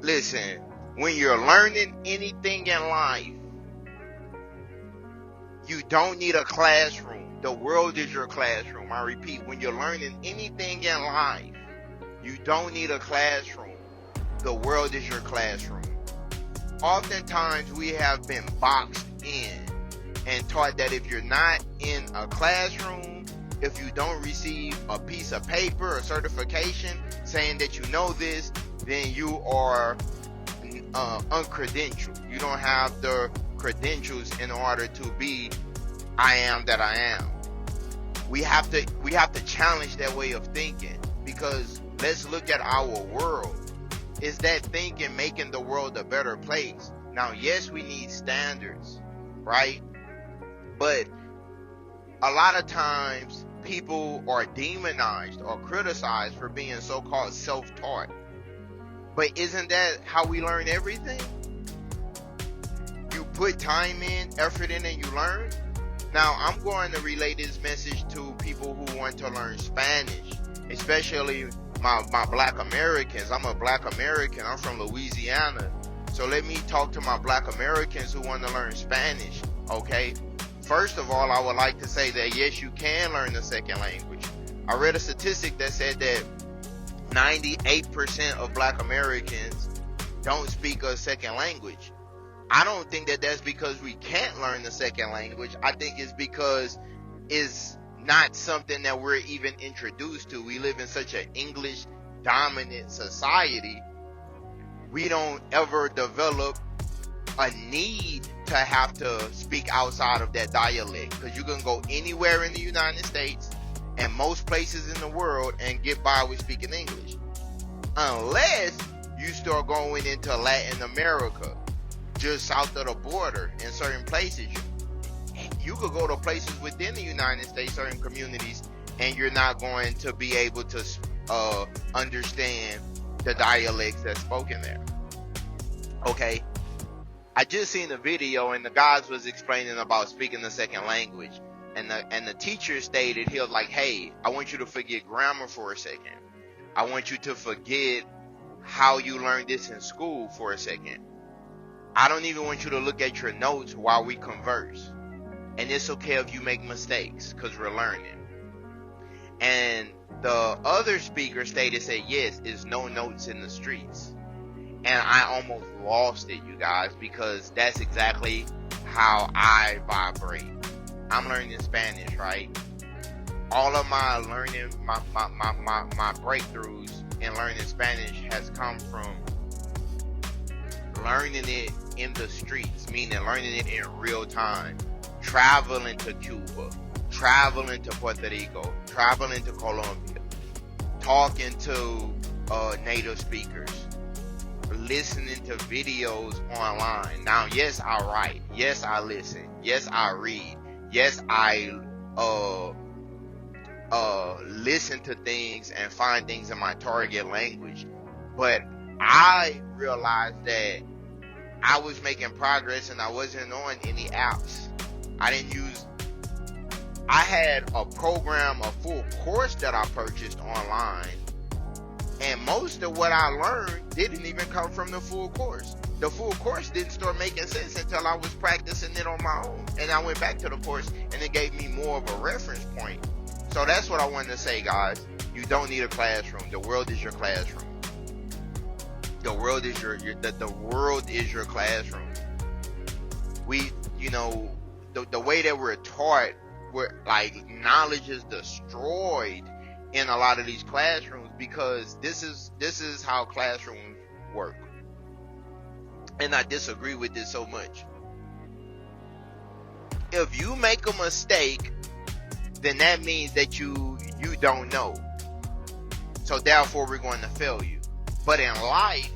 Listen, when you're learning anything in life, you don't need a classroom. The world is your classroom. I repeat, when you're learning anything in life, you don't need a classroom. The world is your classroom. Oftentimes we have been boxed in and taught that if you're not in a classroom, if you don't receive a piece of paper or certification saying that you know this, then you are uncredentialed. You don't have the credentials in order to be I am that I am. We have to challenge that way of thinking, because let's look at our world. Is that thinking making the world a better place? Now, yes, we need standards, right? But a lot of times people are demonized or criticized for being so-called self-taught. But isn't that how we learn everything? You put time in, effort in, and you learn. Now, I'm going to relay this message to people who want to learn Spanish, especially my black Americans. I'm a black American. I'm from Louisiana. So let me talk to my black Americans who want to learn Spanish, okay? First of all, I would like to say that yes, you can learn a second language. I read a statistic that said that 98% of black Americans don't speak a second language. I don't think that that's because we can't learn the second language. I think it's because it's not something that we're even introduced to. We live in such an English dominant society. We don't ever develop a need to have to speak outside of that dialect, because you can go anywhere in the United States and most places in the world and get by with speaking English, unless you start going into Latin America, just south of the border. In certain places, you could go to places within the United States, certain communities, and you're not going to be able to understand the dialects that's spoken there. Okay, I just seen a video and the guys was explaining about speaking the second language, and the teacher stated, he was like, hey, I want you to forget grammar for a second. I want you to forget how you learned this in school for a second. I don't even want you to look at your notes while we converse. And it's okay if you make mistakes, because we're learning. And the other speaker stated, said, yes, it's no notes in the streets. And I almost lost it, you guys, because that's exactly how I vibrate. I'm learning Spanish, right? All of my learning, my breakthroughs in learning Spanish has come from learning it in the streets, meaning learning it in real time. Traveling to Cuba, traveling to Puerto Rico, traveling to Colombia, talking to native speakers, listening to videos online. Now, yes, I write. Yes, I listen. Yes, I read. Yes, I listen to things and find things in my target language. But I realized that I was making progress and I wasn't on any apps. I had a program, a full course that I purchased online, and most of what I learned didn't even come from the full course. The full course didn't start making sense until I was practicing it on my own, and I went back to the course and it gave me more of a reference point. So that's what I wanted to say, guys. You don't need a classroom. The world is your classroom. The world is the world is your classroom. We, the way that we're taught, knowledge is destroyed in a lot of these classrooms, because this is how classrooms work. And I disagree with this so much. If you make a mistake, then that means that you don't know. So therefore we're going to fail you. But in life,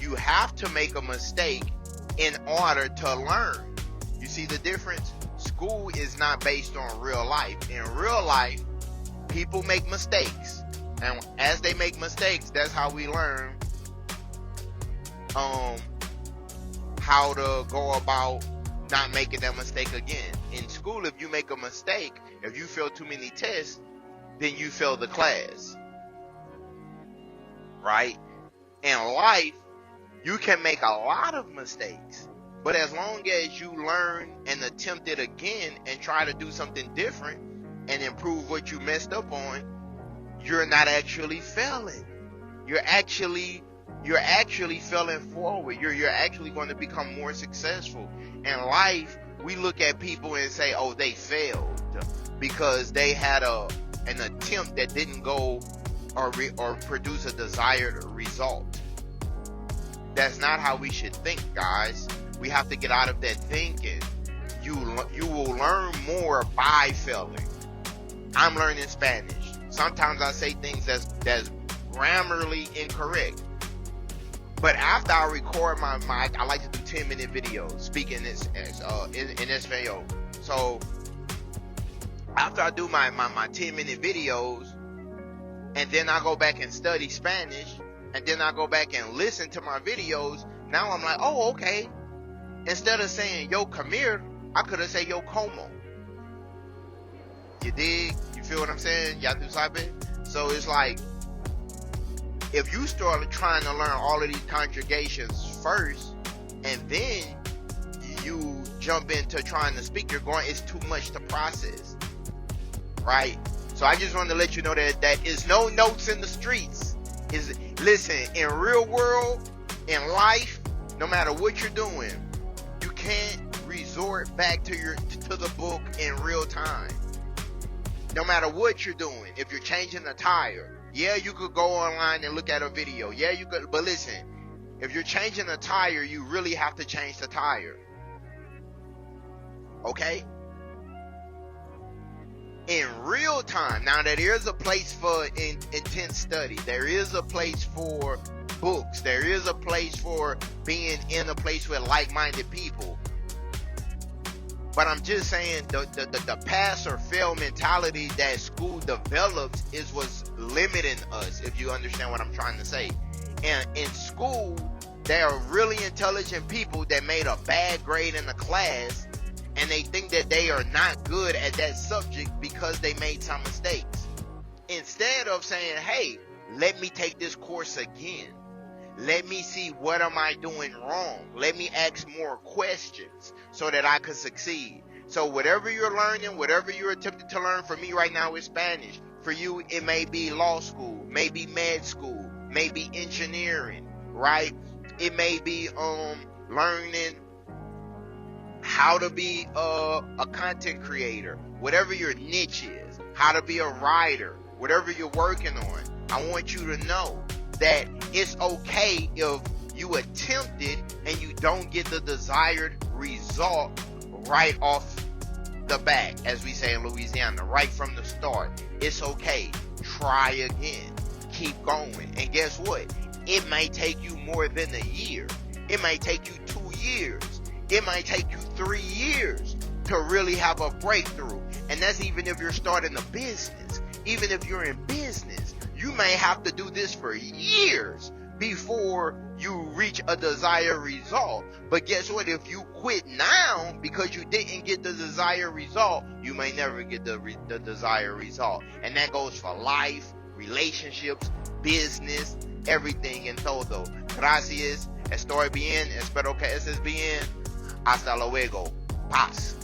you have to make a mistake in order to learn. You see the difference? School is not based on real life. In real life, people make mistakes. And as they make mistakes, that's how we learn how to go about not making that mistake again. In school, if you make a mistake, if you fail too many tests, then you fail the class. Right? In life, You can make a lot of mistakes, but as long as you learn and attempt it again and try to do something different and improve what you messed up on, you're not actually failing. You're actually failing forward. You're actually going to become more successful. In life, we look at people and say, oh, they failed because they had an attempt that didn't go or produce a desired result. That's not how we should think, guys. We have to get out of that thinking. You will learn more by failing. I'm learning Spanish. Sometimes I say things that's grammarly incorrect. But after I record my I like to do 10-minute videos speaking in Espanol. So after I do my 10-minute videos, and then I go back and study Spanish, and then I go back and listen to my videos, now I'm like, oh, okay. Instead of saying yo come here, I could have said yo como. You dig? You feel what I'm saying? Ya tu sabes? So it's like, if you start trying to learn all of these conjugations first, and then you jump into trying to speak, it's too much to process, right? So I just wanted to let you know that is no notes in the streets. Listen, in real world, in life, no matter what you're doing, you can't resort back to the book in real time. No matter what you're doing, if you're changing a tire, yeah, you could go online and look at a video. Yeah, you could, but listen, if you're changing a tire, you really have to change the tire. Okay? In real time. Now, there is a place for intense study. There is a place for books. There is a place for being in a place with like-minded people. But I'm just saying the pass or fail mentality that school develops is what's limiting us, if you understand what I'm trying to say. And in school, there are really intelligent people that made a bad grade in a class, and they think that they are not good at that subject because they made some mistakes. Instead of saying, hey, let me take this course again. Let me see what am I doing wrong. Let me ask more questions so that I can succeed. So whatever you're learning, whatever you're attempting to learn, for me right now is Spanish. For you, it may be law school, maybe med school, maybe engineering, right? It may be learning how to be a content creator, whatever your niche is, how to be a writer, whatever you're working on. I want you to know that it's okay if you attempt it and you don't get the desired result right off the bat, as we say in Louisiana, right from the start. It's okay. Try again. Keep going. And guess what? It may take you more than a year. It may take you 2 years. It might take you 3 years to really have a breakthrough. And that's even if you're starting a business. Even if you're in business, you may have to do this for years before you reach a desired result. But guess what? If you quit now because you didn't get the desired result, you may never get the desired result. And that goes for life, relationships, business, everything en todo. Gracias. Estoy bien. Espero que estés bien. Hasta luego. Paz.